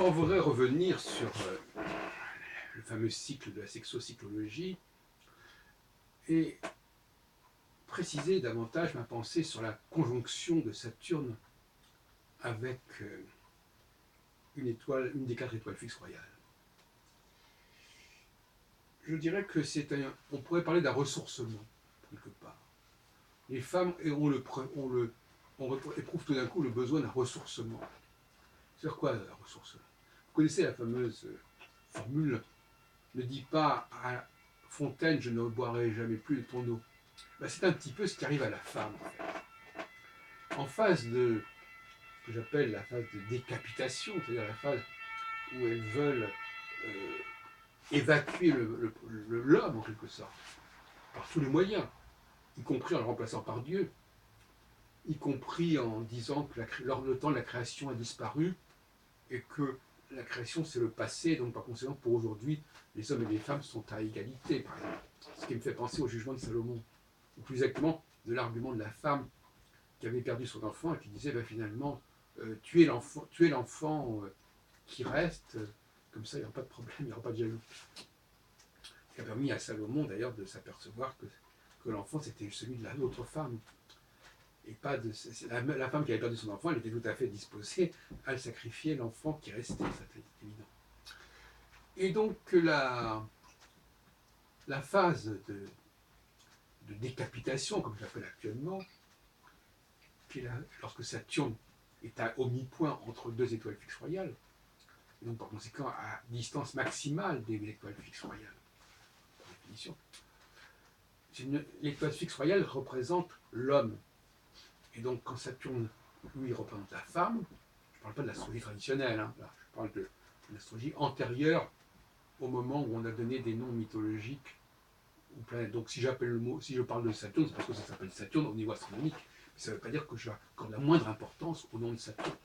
on voudrait revenir sur le fameux cycle de la sexocyclologie et préciser davantage ma pensée sur la conjonction de Saturne avec une des 4 étoiles fixes royales. Je dirais que on pourrait parler d'un ressourcement, quelque part. Les femmes éprouvent tout d'un coup le besoin d'un ressourcement. C'est quoi un ressourcement? Vous connaissez la fameuse formule « Ne dis pas à Fontaine, je ne boirai jamais plus de ton eau ». C'est un petit peu ce qui arrive à la femme, en fait. En phase de ce que j'appelle la phase de décapitation, c'est-à-dire la phase où elles veulent évacuer l'homme, en quelque sorte, par tous les moyens, y compris en le remplaçant par Dieu, y compris en disant que le temps de la création a disparu et que la création c'est le passé, donc par conséquent pour aujourd'hui les hommes et les femmes sont à égalité, par exemple. Ce qui me fait penser au jugement de Salomon, ou plus exactement de l'argument de la femme qui avait perdu son enfant et qui disait finalement tuer l'enfant qui reste, comme ça il n'y aura pas de problème, il n'y aura pas de jaloux. Ce qui a permis à Salomon d'ailleurs de s'apercevoir que l'enfant c'était celui de l'autre femme. Et pas de la femme qui avait perdu son enfant, elle était tout à fait disposée à sacrifier l'enfant qui restait, c'était évident. Et donc la phase de décapitation, comme je l'appelle actuellement, qui est lorsque Saturne est au mi-point entre 2 étoiles fixes royales, et donc par conséquent à distance maximale des étoiles fixes royales, par définition. L'étoile fixe royale représente l'homme. Et donc, quand Saturne, lui, représente la femme, je ne parle pas de l'astrologie traditionnelle, hein, là, je parle de l'astrologie antérieure au moment où on a donné des noms mythologiques aux planètes. Donc, si je parle de Saturne, c'est parce que ça s'appelle Saturne au niveau astronomique. Mais ça ne veut pas dire que j'accorde la moindre importance au nom de Saturne.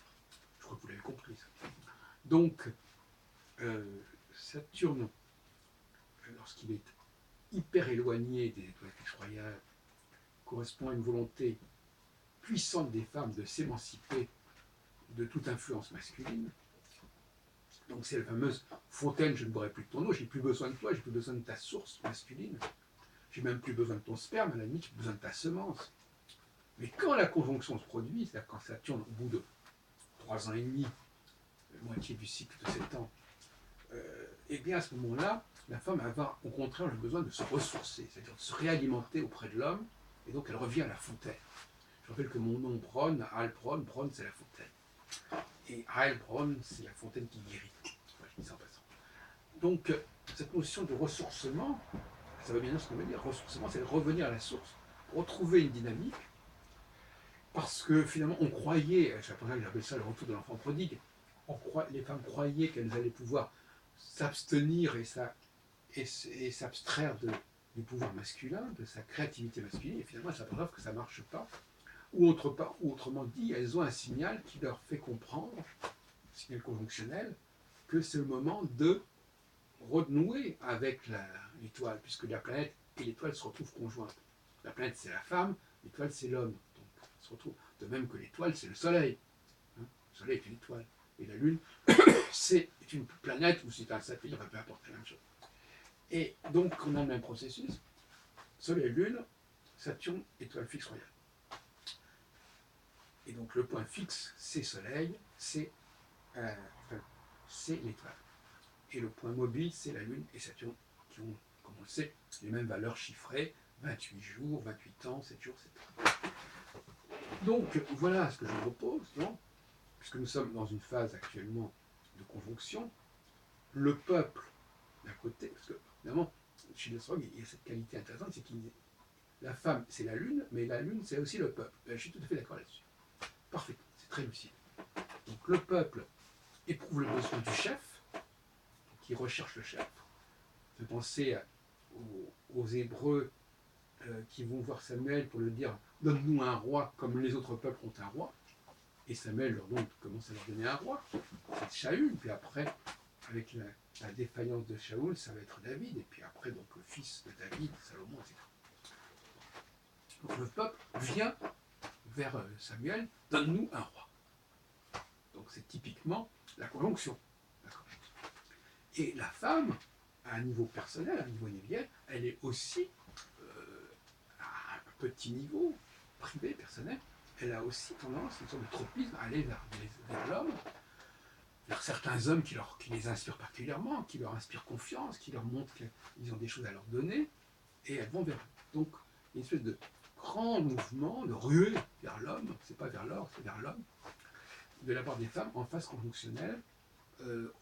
Je crois que vous l'avez compris, ça. Donc, Saturne, lorsqu'il est hyper éloigné des étoiles fixes royales, correspond à une volonté puissante des femmes de s'émanciper de toute influence masculine. Donc c'est la fameuse Fontaine, je ne boirai plus de ton eau, j'ai plus besoin de toi, j'ai plus besoin de ta source masculine, j'ai même plus besoin de ton sperme, à la limite, j'ai besoin de ta semence. Mais quand la conjonction se produit, c'est-à-dire quand Saturne, au bout de 3 ans et demi, la moitié du cycle de 7 ans, et bien à ce moment-là, la femme va au contraire le besoin de se ressourcer, c'est-à-dire de se réalimenter auprès de l'homme, et donc elle revient à la fontaine. Je rappelle que mon nom Bronn, Heilbronn, Bronn c'est la fontaine. Et Heilbronn, c'est la fontaine qui guérit. Enfin, je dis ça en passant. Donc, cette notion de ressourcement, ça veut bien dire ce qu'on veut dire. Ressourcement, c'est revenir à la source, retrouver une dynamique, parce que finalement, on croyait, c'est pour ça que j'appelle ça le retour de l'enfant prodigue, les femmes croyaient qu'elles allaient pouvoir s'abstenir et s'abstraire du pouvoir masculin, de sa créativité masculine, et finalement, elles s'aperçoivent que ça ne marche pas. Ou autrement dit, elles ont un signal qui leur fait comprendre, un signal conjonctionnel, que c'est le moment de renouer avec l'étoile, puisque la planète et l'étoile se retrouvent conjointes. La planète, c'est la femme, l'étoile, c'est l'homme. Donc, se retrouve. De même que l'étoile, c'est le soleil. Le soleil est une étoile. Et la lune, c'est une planète ou c'est un satellite, enfin, peu importe, c'est la même chose. Et donc, on a le même processus. Soleil, lune, Saturne, étoile fixe royale. Et donc le point fixe, c'est Soleil, c'est l'étoile. Et le point mobile, c'est la Lune et Saturne, qui ont, comme on le sait, les mêmes valeurs chiffrées, 28 jours, 28 ans, 7 jours, 7 ans. Donc voilà ce que je vous propose, donc, puisque nous sommes dans une phase actuellement de conjonction, le peuple d'un côté, parce que évidemment, chez les astrologues, il y a cette qualité intéressante, c'est que la femme, c'est la Lune, mais la Lune, c'est aussi le peuple. Je suis tout à fait d'accord là-dessus. Parfait, c'est très lucide. Donc le peuple éprouve le besoin du chef, qui recherche le chef. Ça fait penser aux Hébreux qui vont voir Samuel pour lui dire « Donne-nous un roi comme les autres peuples ont un roi ». Et Samuel commence à leur donner un roi. C'est Shaül, puis après, avec la défaillance de Shaül, ça va être David, et puis après, donc le fils de David, Salomon, etc. Donc le peuple vient vers Samuel, donne-nous un roi. Donc c'est typiquement la conjonction. Et la femme, à un niveau personnel, à un niveau individuel, elle est aussi, à un petit niveau privé, personnel, elle a aussi tendance, une sorte de tropisme, à aller vers l'homme, vers certains hommes qui les inspirent particulièrement, qui leur inspirent confiance, qui leur montrent qu'ils ont des choses à leur donner, et elles vont vers eux. Donc, il y a une espèce de grand mouvement, de ruée vers l'homme, c'est pas vers l'or, c'est vers l'homme, de la part des femmes en phase conjonctionnelle. Euh,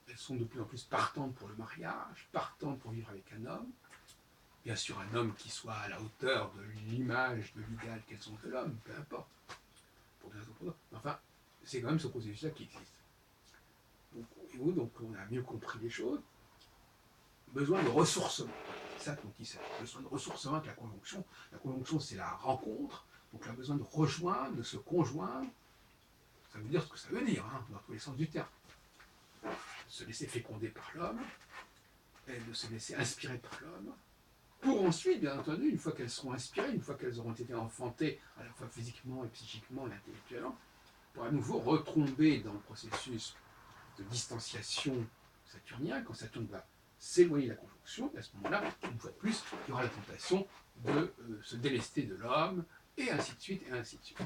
elles sont de plus en plus partantes pour le mariage, partantes pour vivre avec un homme, bien sûr un homme qui soit à la hauteur de l'image, de l'idéal qu'elles ont de l'homme, peu importe, pour des raisons pour d'autres. Enfin, c'est quand même ce processus-là qui existe. Donc on a mieux compris les choses. Besoin de ressourcement. C'est ça dont il s'agit. Besoin de ressourcement avec la conjonction. La conjonction, c'est la rencontre. Donc on a besoin de rejoindre, de se conjoindre. Ça veut dire ce que ça veut dire, hein, dans tous les sens du terme. De se laisser féconder par l'homme, et de se laisser inspirer par l'homme, pour ensuite, bien entendu, une fois qu'elles seront inspirées, une fois qu'elles auront été enfantées, à la fois physiquement et psychiquement et intellectuellement, pour à nouveau retomber dans le processus de distanciation saturnien, quand Saturne va s'éloigner de la conjonction, et à ce moment-là, une fois de plus, il y aura la tentation de se délester de l'homme, et ainsi de suite, et ainsi de suite.